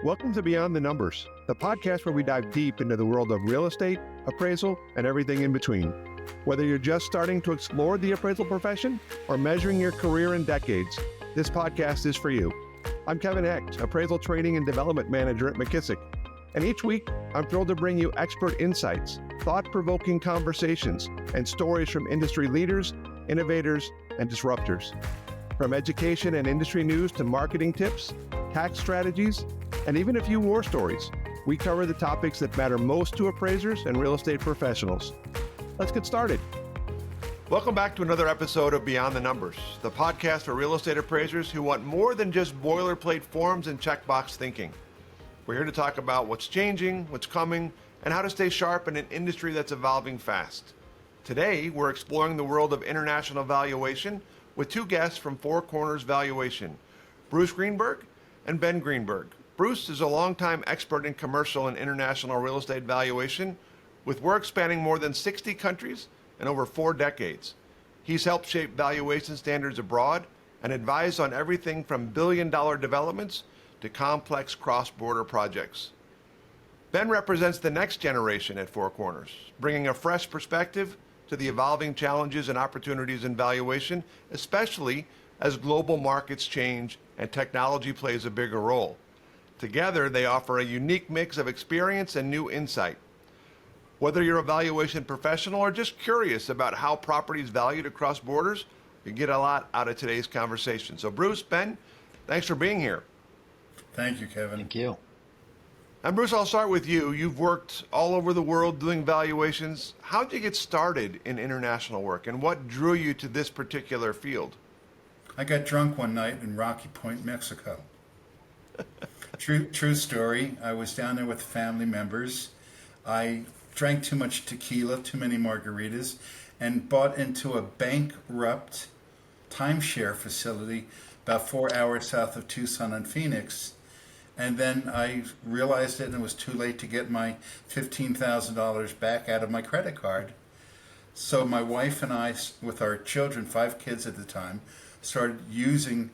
Welcome to Beyond the Numbers, the podcast where we dive deep into the world of real estate, appraisal, and everything in between. Whether you're just starting to explore the appraisal profession or measuring your career in decades, this podcast is for you. I'm Kevin Hecht, Appraisal Training and Development Manager at McKissock. And each week, I'm thrilled to bring you expert insights, thought-provoking conversations, and stories from industry leaders, innovators, and disruptors. From education and industry news to marketing tips, tax strategies, and even a few war stories, we cover the topics that matter most to appraisers and real estate professionals. Let's get started. Welcome back to another episode of Beyond the Numbers, the podcast for real estate appraisers who want more than just boilerplate forms and checkbox thinking. We're here to talk about what's changing, what's coming, and how to stay sharp in an industry that's evolving fast. Today, we're exploring the world of international valuation with two guests from Four Corners Valuation, Bruce Greenberg and Ben Greenberg. Bruce is a longtime expert in commercial and international real estate valuation, with work spanning more than 60 countries and over 4 decades. He's helped shape valuation standards abroad and advised on everything from billion-dollar developments to complex cross-border projects. Ben represents the next generation at Four Corners, bringing a fresh perspective to the evolving challenges and opportunities in valuation, especially as global markets change and technology plays a bigger role. Together, they offer a unique mix of experience and new insight. Whether you're a valuation professional or just curious about how property is valued across borders, you get a lot out of today's conversation. So Bruce, Ben, thanks for being here. Thank you, Kevin. Thank you. And Bruce, I'll start with you. You've worked all over the world doing valuations. How did you get started in international work, and what drew you to this particular field? I got drunk one night in Rocky Point, Mexico. True story. I was down there with family members. I drank too much tequila, too many margaritas, and bought into a bankrupt timeshare facility about 4 hours south of Tucson and Phoenix. And then I realized it, and it was too late to get my $15,000 back out of my credit card. So my wife and I, with our children, 5 kids at the time, started using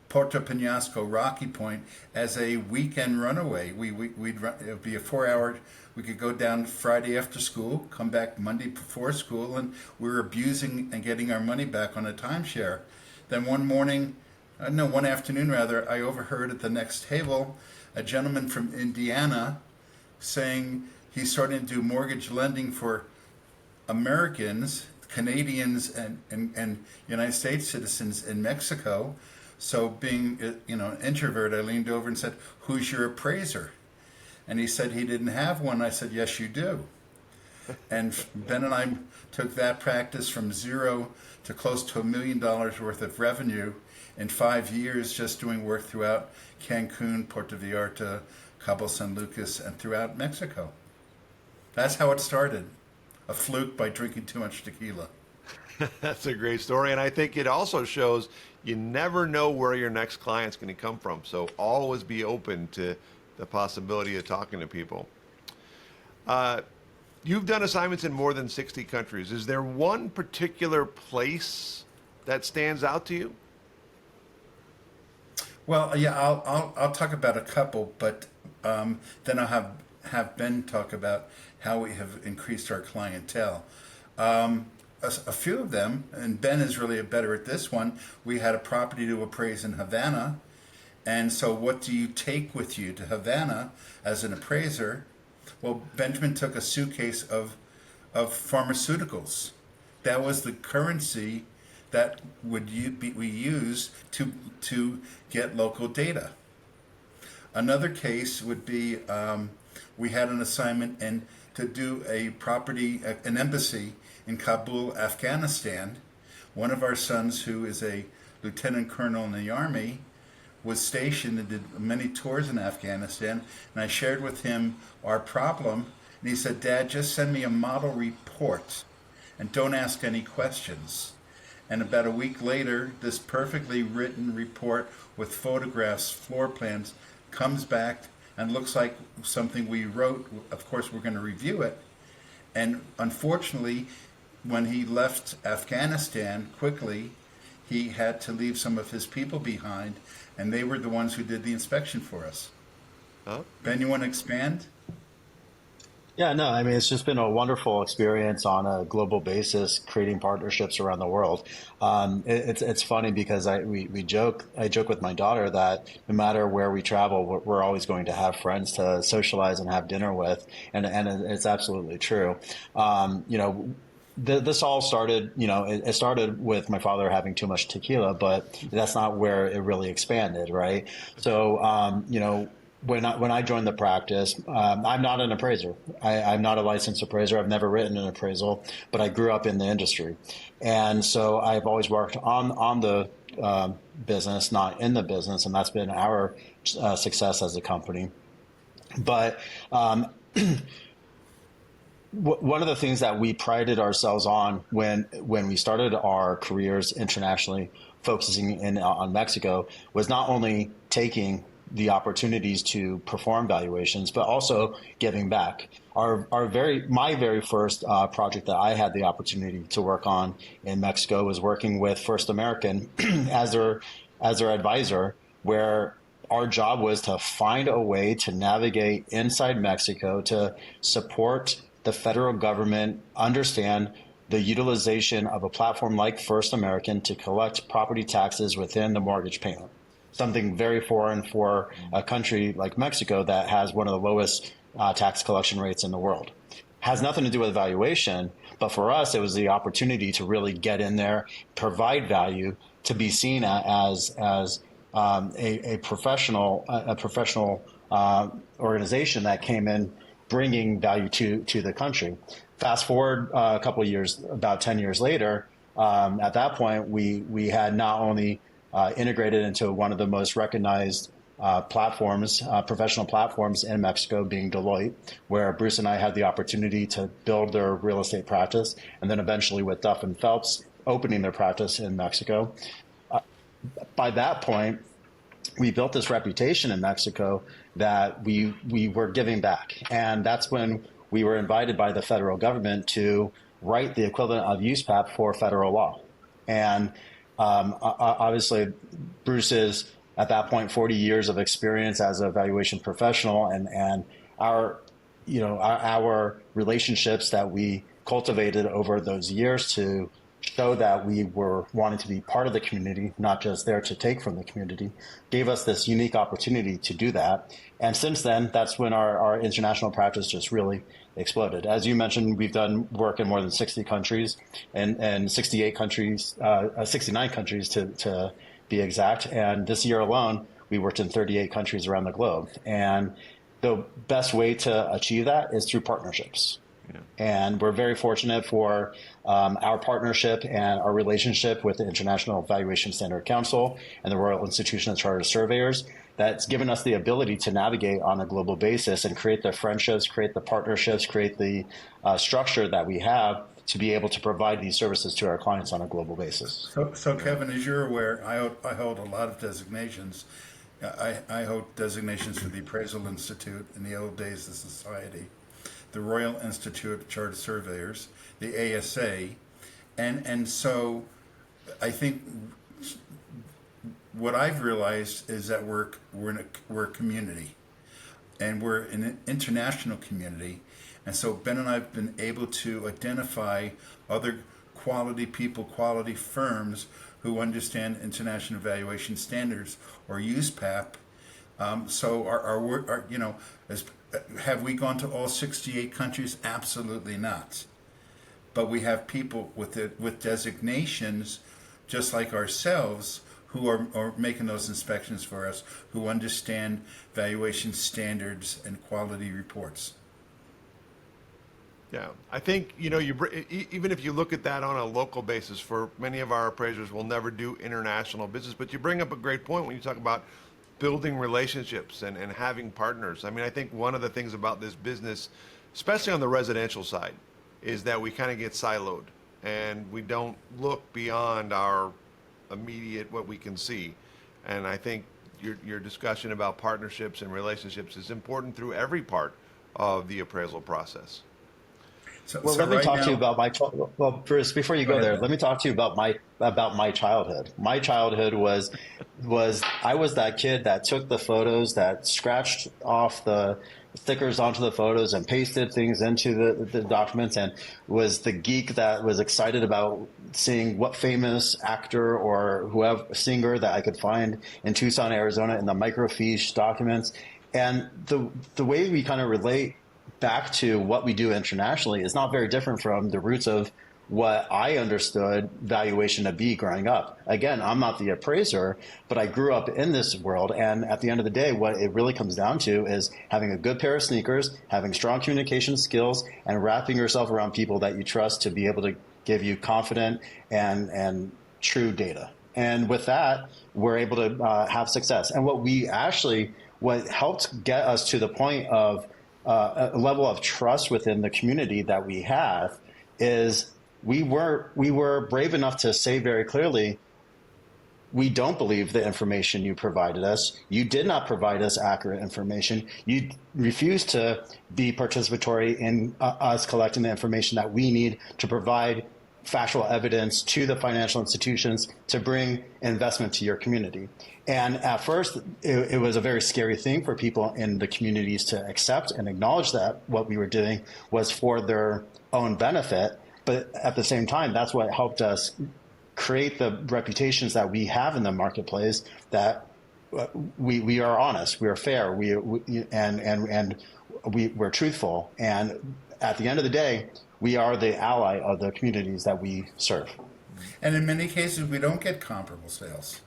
Puerto Penasco, Rocky Point, as a weekend runaway. We'd run, it would be a 4-hour. We could go down Friday after school, come back Monday before school, and we were abusing and getting our money back on a timeshare. Then one afternoon, I overheard at the next table a gentleman from Indiana saying he's starting to do mortgage lending for Americans, Canadians, and United States citizens in Mexico. So being an introvert, I leaned over and said, "Who's your appraiser?" And he said he didn't have one. I said, "Yes, you do." And Ben and I took that practice from zero to close to $1 million worth of revenue in 5 years, just doing work throughout Cancun, Puerto Vallarta, Cabo San Lucas, and throughout Mexico. That's how it started. A fluke by drinking too much tequila. That's a great story, and I think it also shows you never know where your next client's going to come from, so always be open to the possibility of talking to people. You've done assignments in more than 60 countries. Is there one particular place that stands out to you? Well, yeah, I'll talk about a couple, but then I'll have Ben talk about how we have increased our clientele. A few of them, and Ben is really better at this one. We had a property to appraise in Havana, and so what do you take with you to Havana as an appraiser? Well, Benjamin took a suitcase of pharmaceuticals. That was the currency that we use to get local data. Another case would be we had an assignment to do an embassy in Kabul, Afghanistan. One of our sons, who is a lieutenant colonel in the Army, was stationed and did many tours in Afghanistan, and I shared with him our problem, and he said, "Dad, just send me a model report and don't ask any questions." And about a week later, this perfectly written report with photographs, floor plans, comes back and looks like something we wrote. Of course, we're going to review it. And unfortunately, when he left Afghanistan quickly, he had to leave some of his people behind, and they were the ones who did the inspection for us. Ben, you want to expand? Yeah, no, I mean, it's just been a wonderful experience on a global basis, creating partnerships around the world. It's funny because I joke with my daughter that no matter where we travel, we're always going to have friends to socialize and have dinner with, and it's absolutely true. This all started, it started with my father having too much tequila, but that's not where it really expanded, right? So, when I joined the practice, I'm not an appraiser. I'm not a licensed appraiser. I've never written an appraisal, but I grew up in the industry. And so I've always worked on the business, not in the business. And that's been our success as a company. But one of the things that we prided ourselves on when we started our careers internationally, focusing in on Mexico, was not only taking the opportunities to perform valuations, but also giving back. My very first project that I had the opportunity to work on in Mexico was working with First American as their advisor, where our job was to find a way to navigate inside Mexico to support the federal government, understand the utilization of a platform like First American to collect property taxes within the mortgage payment. Something very foreign for a country like Mexico that has one of the lowest tax collection rates in the world. Has nothing to do with valuation, but for us, it was the opportunity to really get in there, provide value, to be seen as a professional organization that came in bringing value to the country. Fast forward a couple of years, about 10 years later, at that point, we had not only integrated into one of the most recognized professional platforms in Mexico, being Deloitte, where Bruce and I had the opportunity to build their real estate practice, and then eventually with Duff and Phelps opening their practice in Mexico. By that point, we built this reputation in Mexico that we were giving back. And that's when we were invited by the federal government to write the equivalent of USPAP for federal law. And obviously, Bruce is at that point 40 years of experience as a valuation professional, and our relationships that we cultivated over those years to show that we were wanting to be part of the community, not just there to take from the community, gave us this unique opportunity to do that. And since then, that's when our international practice just really exploded. As you mentioned, we've done work in more than 60 countries and 68 countries, 69 countries to be exact. And this year alone, we worked in 38 countries around the globe. And the best way to achieve that is through partnerships. Yeah. And we're very fortunate for our partnership and our relationship with the International Valuation Standard Council and the Royal Institution of Chartered Surveyors. That's given us the ability to navigate on a global basis and create the friendships, create the partnerships, create the structure that we have to be able to provide these services to our clients on a global basis. So Kevin, as you're aware, I hold a lot of designations. I hold designations for the Appraisal Institute in the old days of society, the Royal Institute of Chartered Surveyors, the ASA, and so I think what I've realized is that we're a community, and we're an international community, and so Ben and I have been able to identify other quality people, quality firms who understand international valuation standards or USPAP. So our have we gone to all 68 countries? Absolutely not. But we have people with designations, just like ourselves, who are making those inspections for us, who understand valuation standards and quality reports. Yeah, I think, even if you look at that on a local basis, for many of our appraisers will never do international business, but you bring up a great point when you talk about building relationships and having partners. I mean, I think one of the things about this business, especially on the residential side, is that we kind of get siloed and we don't look beyond our immediate, what we can see. And I think your discussion about partnerships and relationships is important through every part of the appraisal process. Let me talk to you about Bruce, before you go there, let me talk to you about my childhood. My childhood was was I was that kid that took the photos, that scratched off the stickers onto the photos and pasted things into the documents, and was the geek that was excited about seeing what famous actor or whoever singer that I could find in Tucson, Arizona in the microfiche documents. And the way we kind of relate back to what we do internationally is not very different from the roots of what I understood valuation to be growing up. Again, I'm not the appraiser, but I grew up in this world. And at the end of the day, what it really comes down to is having a good pair of sneakers, having strong communication skills, and wrapping yourself around people that you trust to be able to give you confident and true data. And with that, we're able to have success. And what helped get us to the point of a level of trust within the community that we have is we were brave enough to say very clearly, we don't believe the information you provided us. You did not provide us accurate information. You refused to be participatory in us collecting the information that we need to provide factual evidence to the financial institutions to bring investment to your community. And at first, it was a very scary thing for people in the communities to accept and acknowledge that what we were doing was for their own benefit. But at the same time, that's what helped us create the reputations that we have in the marketplace, that we are honest, we are fair, we're truthful. And at the end of the day, we are the ally of the communities that we serve. And in many cases, we don't get comparable sales.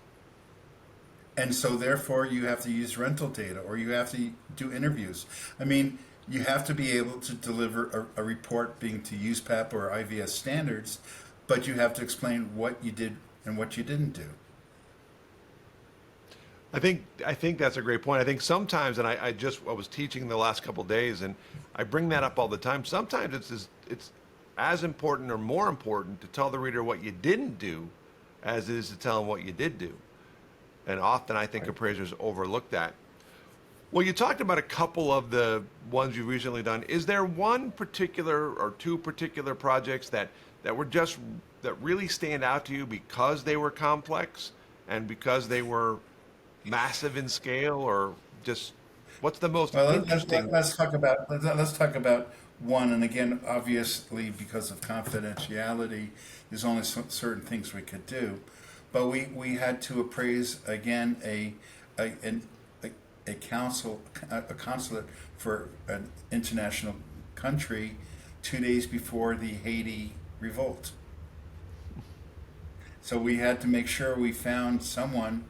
And so therefore, you have to use rental data, or you have to do interviews. I mean, you have to be able to deliver a report being to USPAP or IVS standards, but you have to explain what you did and what you didn't do. I think that's a great point. I think sometimes, and I was teaching the last couple of days, and I bring that up all the time. Sometimes it's as important or more important to tell the reader what you didn't do as it is to tell them what you did do. And often I think appraisers overlook that. Well, you talked about a couple of the ones you've recently done. Is there one particular or two particular projects that really stand out to you because they were complex and because they were massive in scale, or just what's the most interesting? Let's talk about one. And again, obviously, because of confidentiality, there's only certain things we could do. But we had to appraise again a consulate for an international country 2 days before the Haiti revolt. So we had to make sure we found someone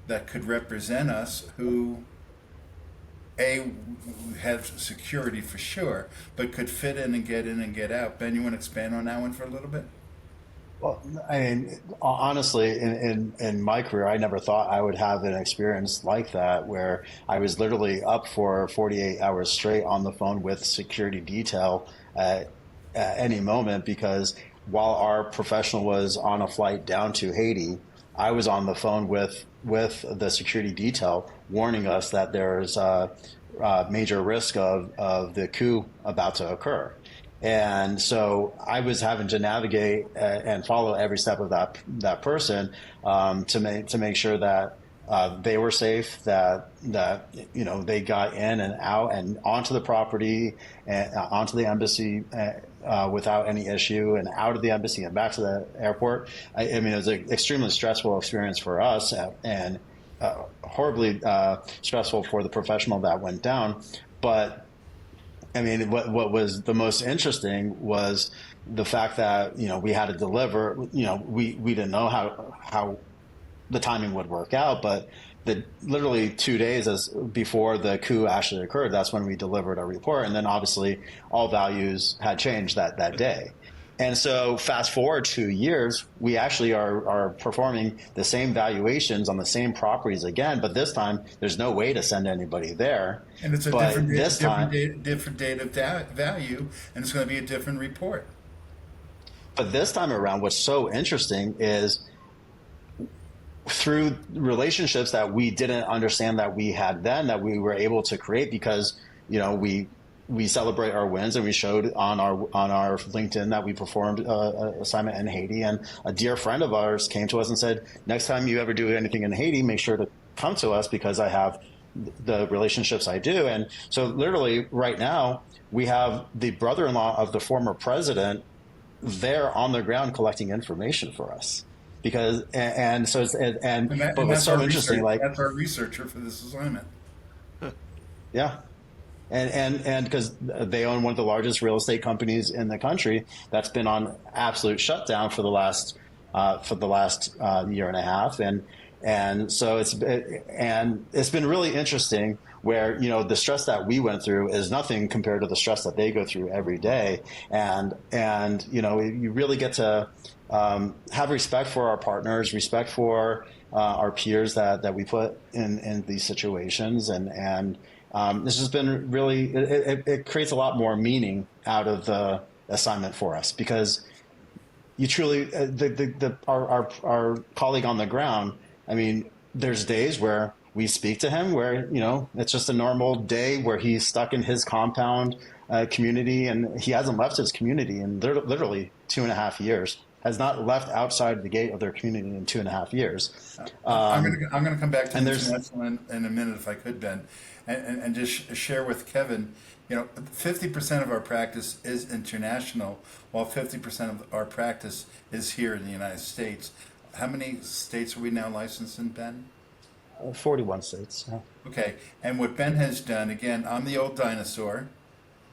that could represent us who had security for sure, but could fit in and get out. Ben, you want to expand on that one for a little bit? Well, I mean, honestly, in my career, I never thought I would have an experience like that, where I was literally up for 48 hours straight on the phone with security detail at any moment, because while our professional was on a flight down to Haiti, I was on the phone with the security detail warning us that there's a major risk of the coup about to occur. And so I was having to navigate and follow every step of that person to make sure that they were safe, that they got in and out and onto the property and onto the embassy without any issue, and out of the embassy and back to the airport. I mean, it was an extremely stressful experience for us, and horribly stressful for the professional that went down. But I mean, what was the most interesting was the fact that, we had to deliver. We didn't know how the timing would work out, but literally 2 days before the coup actually occurred, that's when we delivered our report. And then obviously all values had changed that day. And so fast forward 2 years, we actually are performing the same valuations on the same properties again, but this time there's no way to send anybody there. And it's a different date of value, and it's going to be a different report. But this time around, what's so interesting is through relationships that we didn't understand that we had then, that we were able to create because, we we celebrate our wins, and we showed on our LinkedIn that we performed an assignment in Haiti. And a dear friend of ours came to us and said, next time you ever do anything in Haiti, make sure to come to us because I have the relationships I do. And so literally right now we have the brother-in-law of the former president there on the ground collecting information for us. Because and so it's, but what's so interesting, like that's our researcher for this assignment. Yeah. And because they own one of the largest real estate companies in the country that's been on absolute shutdown for the last year and a half, and so it's been really interesting where, you know, the stress that we went through is nothing compared to the stress that they go through every day, and you know, you really get to have respect for our partners, respect for our peers that we put in these situations, and this has been really, it creates a lot more meaning out of the assignment for us, because you truly, our colleague on the ground, I mean, there's days where we speak to him where, you know, it's just a normal day where he's stuck in his compound community, and he hasn't left his community in literally 2.5 years. Has not left outside the gate of their community in 2.5 years. I'm going to come back to international in a minute if I could, Ben, and just share with Kevin. You know, 50% of our practice is international, while 50% of our practice is here in the United States. How many states are we now licensed in, Ben? 41 states. Yeah. Okay, and what Ben has done, again, I'm the old dinosaur.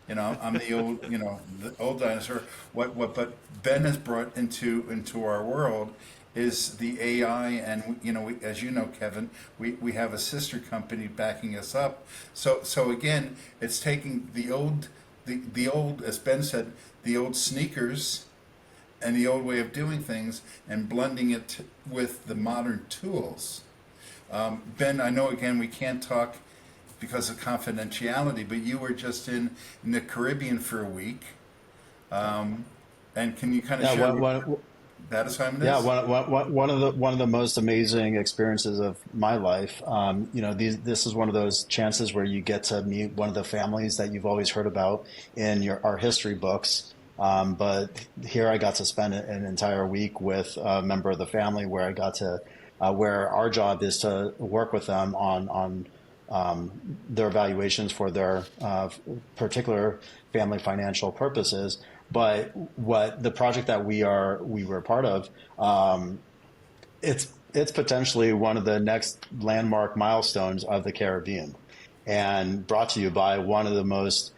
You know, I'm the old, you know, the old dinosaur. But Ben has brought into our world is the AI, and you know, as you know, Kevin, we have a sister company backing us up. So again, it's taking the old, as Ben said, the old sneakers and the old way of doing things and blending it with the modern tools. Ben, I know again we can't talk because of confidentiality, but you were just in the Caribbean for a week, and can you kind of share what that assignment is? Yeah, one of the most amazing experiences of my life. You know, this is one of those chances where you get to meet one of the families that you've always heard about in our history books. But here I got to spend an entire week with a member of the family, where I got to where our job is to work with them on their evaluations for their particular family financial purposes. But what the project that we were part of, it's potentially one of the next landmark milestones of the Caribbean, and brought to you by one of the most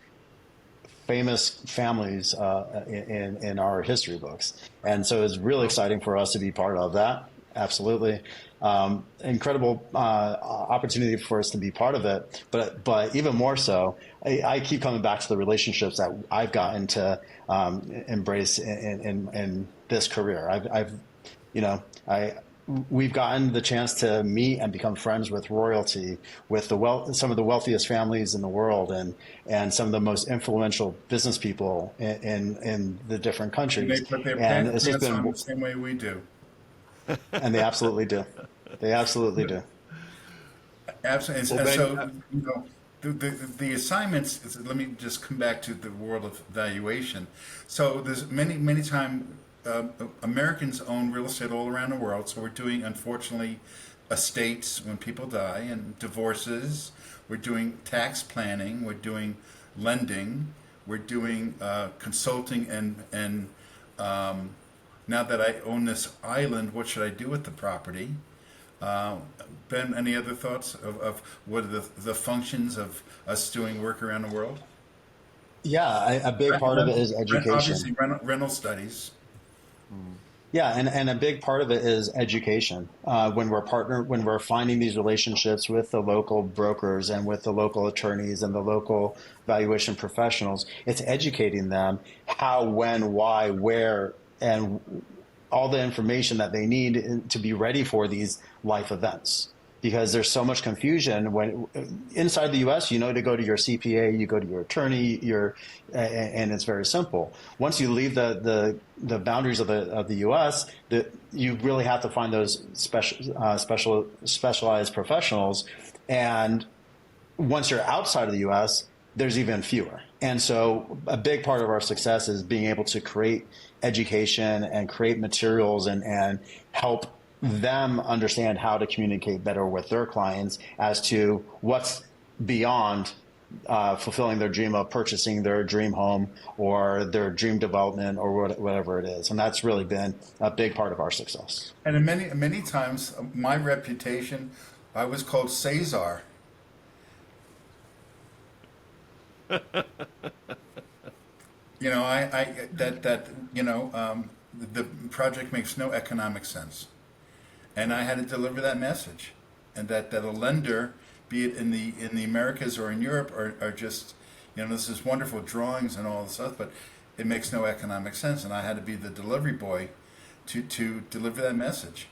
famous families in our history books. And so it's really exciting for us to be part of that. Absolutely. Incredible opportunity for us to be part of it. But even more so, I keep coming back to the relationships that I've gotten to embrace in this career. We've gotten the chance to meet and become friends with royalty, with some of the wealthiest families in the world, and some of the most influential business people in the different countries. And they put their pants on the same way we do. And they absolutely do. They absolutely do. Absolutely. Well, so, you know, the assignments, let me just come back to the world of valuation. So there's many times Americans own real estate all around the world. So we're doing, unfortunately, estates when people die, and divorces. We're doing tax planning. We're doing lending. We're doing consulting and now that I own this island, what should I do with the property? Ben, any other thoughts of what are the functions of us doing work around the world? Yeah, a big part of it is education. Obviously, rental studies. Yeah, and a big part of it is education. When we're finding these relationships with the local brokers and with the local attorneys and the local valuation professionals, it's educating them how, when, why, where, and all the information that they need to be ready for these life events. Because there's so much confusion when inside the U.S., you know, to go to your CPA, you go to your attorney, and it's very simple. Once you leave the boundaries of the U.S., you really have to find those specialized professionals. And once you're outside of the U.S., there's even fewer. And so a big part of our success is being able to create education and create materials and help them understand how to communicate better with their clients as to what's beyond fulfilling their dream of purchasing their dream home or their dream development or whatever it is. And that's really been a big part of our success. And in many times, my reputation, I was called Cesar. You know, the project makes no economic sense, and I had to deliver that message, and that a lender, be it in the Americas or in Europe, are just, this is wonderful drawings and all this stuff, but it makes no economic sense, and I had to be the delivery boy to deliver that message.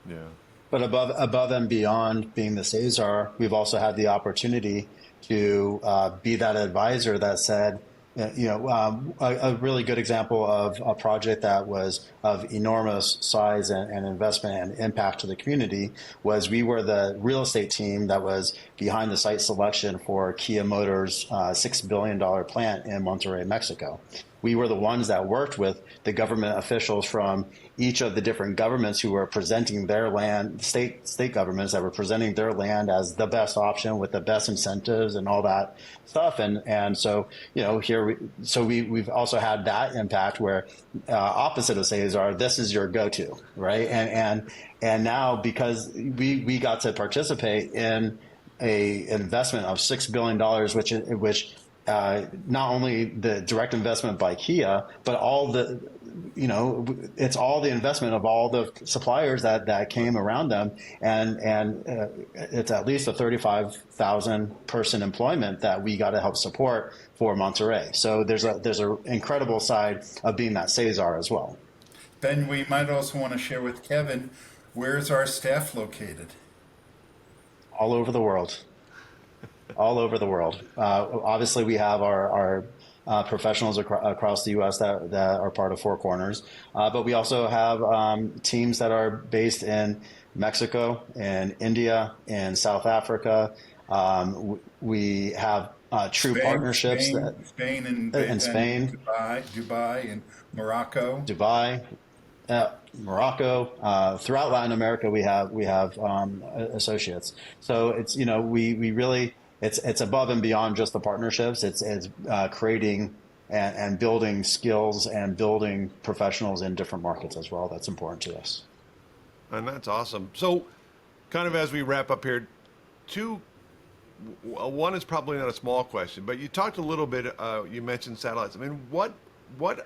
Yeah. But above and beyond being the Cesar, we've also had the opportunity to be that advisor that said, a really good example of a project that was of enormous size and investment and impact to the community was we were the real estate team that was behind the site selection for Kia Motors' $6 billion plant in Monterrey, Mexico. We were the ones that worked with the government officials from each of the different governments who were presenting their land, state governments that were presenting their land as the best option with the best incentives and all that stuff. And so, we've also had that impact where opposite of Cesar, this is your go-to, right? And now because we got to participate in a investment of $6 billion, which not only the direct investment by Kia, but it's all the investment of all the suppliers that came around them, and it's at least a 35,000 person employment that we got to help support for Monterrey. So there's an incredible side of being that Cesar as well. Ben, we might also want to share with Kevin, where's our staff located? All over the world. All over the world. Obviously, we have our professionals across the U.S. that are part of Four Corners, but we also have teams that are based in Mexico and India and South Africa. We have true partnerships. Spain and Spain, Dubai and Morocco. Morocco, throughout Latin America, we have associates. So it's we really. It's above and beyond just the partnerships. It's creating and building skills and building professionals in different markets as well. That's important to us. And that's awesome. So kind of as we wrap up here, one is probably not a small question, but you talked a little bit, you mentioned satellites. I mean, what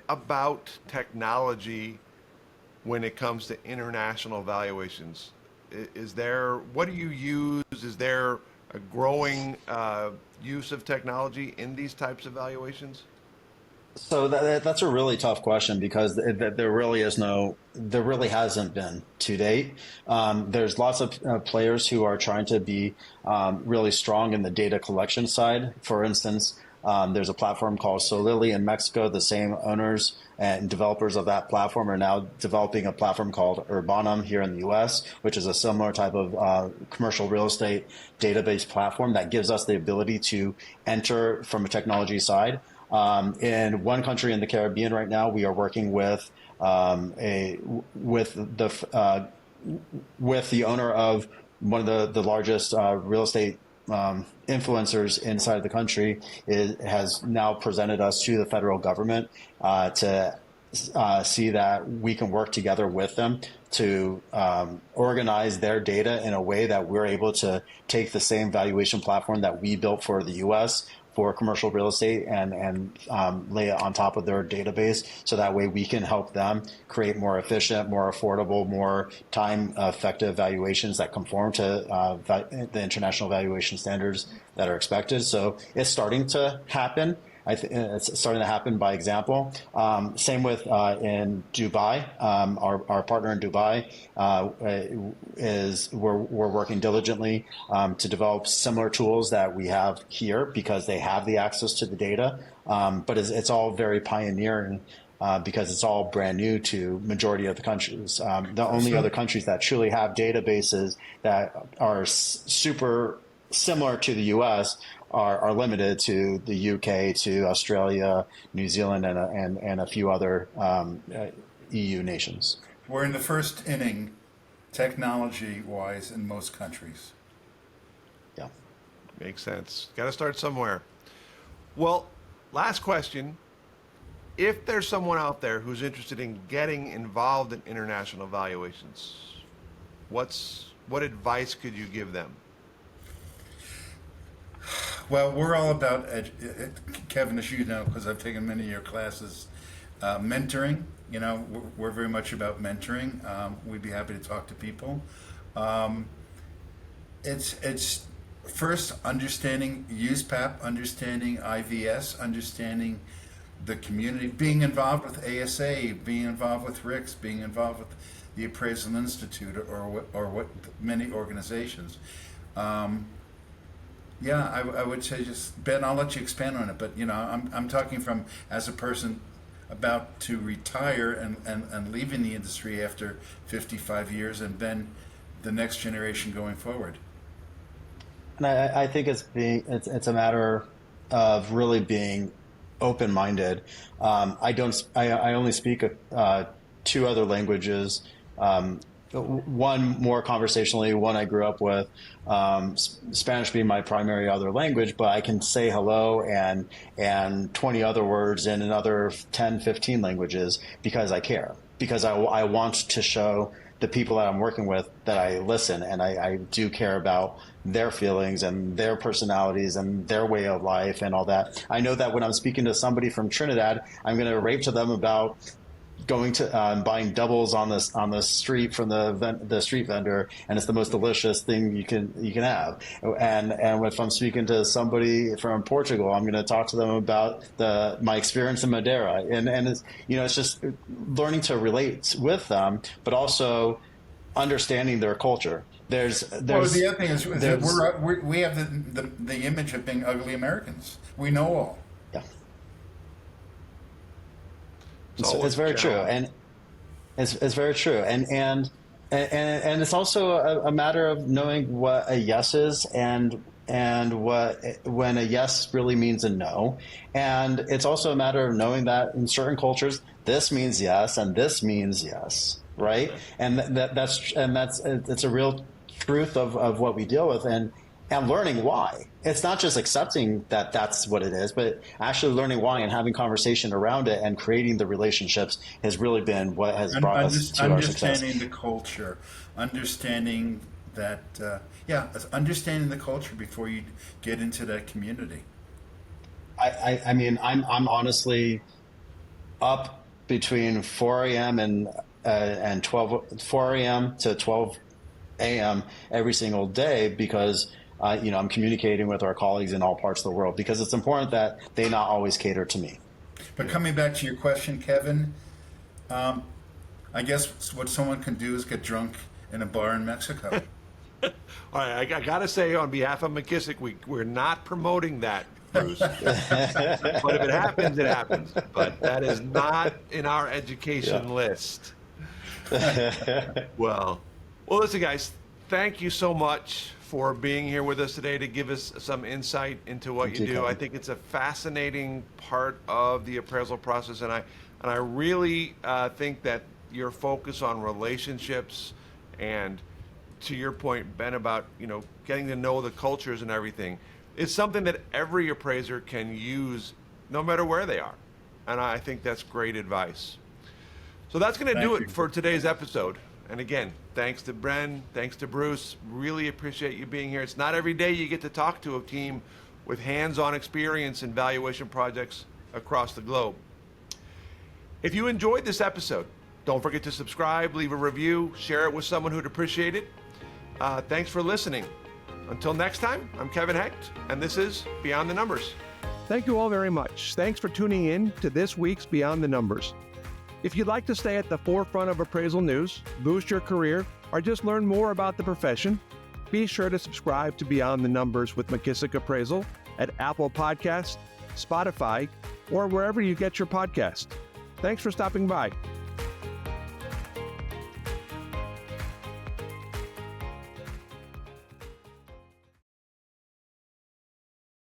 about technology when it comes to international valuations? What do you use? Is there a growing use of technology in these types of valuations? So that's a really tough question because there really hasn't been to date. There's lots of players who are trying to be really strong in the data collection side. For instance, there's a platform called Solili in Mexico. The same owners and developers of that platform are now developing a platform called Urbanum here in the U.S., which is a similar type of commercial real estate database platform that gives us the ability to enter from a technology side. In one country in the Caribbean right now, we are working with the owner of one of the largest real estate influencers inside the country. Has now presented us to the federal government to see that we can work together with them to organize their data in a way that we're able to take the same valuation platform that we built for the U.S. for commercial real estate and lay it on top of their database, so that way we can help them create more efficient, more affordable, more time-effective valuations that conform to the international valuation standards that are expected. So it's starting to happen. It's starting to happen by example. Same with in Dubai. Our partner in Dubai we're working diligently to develop similar tools that we have here because they have the access to the data. But it's all very pioneering because it's all brand new to majority of the countries. The only other countries that truly have databases that are super similar to the U.S. are limited to the UK, to Australia, New Zealand, and a few other EU nations. We're in the first inning, technology-wise, in most countries. Yeah. Makes sense. Got to start somewhere. Well, last question. If there's someone out there who's interested in getting involved in international valuations, what advice could you give them? Well, we're all about, Kevin, as you know, because I've taken many of your classes, mentoring. You know, we're very much about mentoring. We'd be happy to talk to people. It's first understanding USPAP, understanding IVS, understanding the community, being involved with ASA, being involved with RICS, being involved with the Appraisal Institute, or what many organizations. Yeah, I would say just, Ben, I'll let you expand on it, but you know, I'm talking from as a person about to retire and leaving the industry after 55 years, and then the next generation going forward. And I think it's a matter of really being open-minded. I only speak 2 other languages. One more conversationally, one I grew up with, Spanish being my primary other language, but I can say hello and 20 other words in another 10, 15 languages because I care, because I want to show the people that I'm working with that I listen, and I do care about their feelings and their personalities and their way of life and all that. I know that when I'm speaking to somebody from Trinidad, I'm going to rave to them about going to buying doubles on the street from the street vendor, and it's the most delicious thing you can have. And if I'm speaking to somebody from Portugal, I'm going to talk to them about my experience in Madeira, and it's, you know, it's just learning to relate with them, but also understanding their culture. Well, the other thing is that we have the image of being ugly Americans. We know all. Yeah. It's very true, and it's very true, and it's also a matter of knowing what a yes is and when a yes really means a no, and it's also a matter of knowing that in certain cultures this means yes and this means yes, right? And that's it's a real truth of what we deal with, and learning why. It's not just accepting that that's what it is, but actually learning why and having conversation around it and creating the relationships has really been what has brought us to our success. Understanding the culture, understanding that, understanding the culture before you get into that community. I mean, I'm honestly up between 4 a.m. and 4 a.m. to 12 a.m. every single day because I'm communicating with our colleagues in all parts of the world, because it's important that they not always cater to me. But coming back to your question, Kevin, I guess what someone can do is get drunk in a bar in Mexico. All right, I got to say on behalf of McKissock, we're not promoting that, Bruce. But if it happens, it happens. But that is not in our education list. Well, listen, guys, thank you so much for being here with us today to give us some insight into what you do. I think it's a fascinating part of the appraisal process, and I really think that your focus on relationships and, to your point, Ben, about getting to know the cultures and everything, is something that every appraiser can use no matter where they are, and I think that's great advice. So that's going to do it for today's episode. And again, thanks to Bren, thanks to Bruce. Really appreciate you being here. It's not every day you get to talk to a team with hands-on experience in valuation projects across the globe. If you enjoyed this episode, don't forget to subscribe, leave a review, share it with someone who'd appreciate it. Thanks for listening. Until next time, I'm Kevin Hecht, and this is Beyond the Numbers. Thank you all very much. Thanks for tuning in to this week's Beyond the Numbers. If you'd like to stay at the forefront of appraisal news, boost your career, or just learn more about the profession, be sure to subscribe to Beyond the Numbers with McKissock Appraisal at Apple Podcasts, Spotify, or wherever you get your podcast. Thanks for stopping by.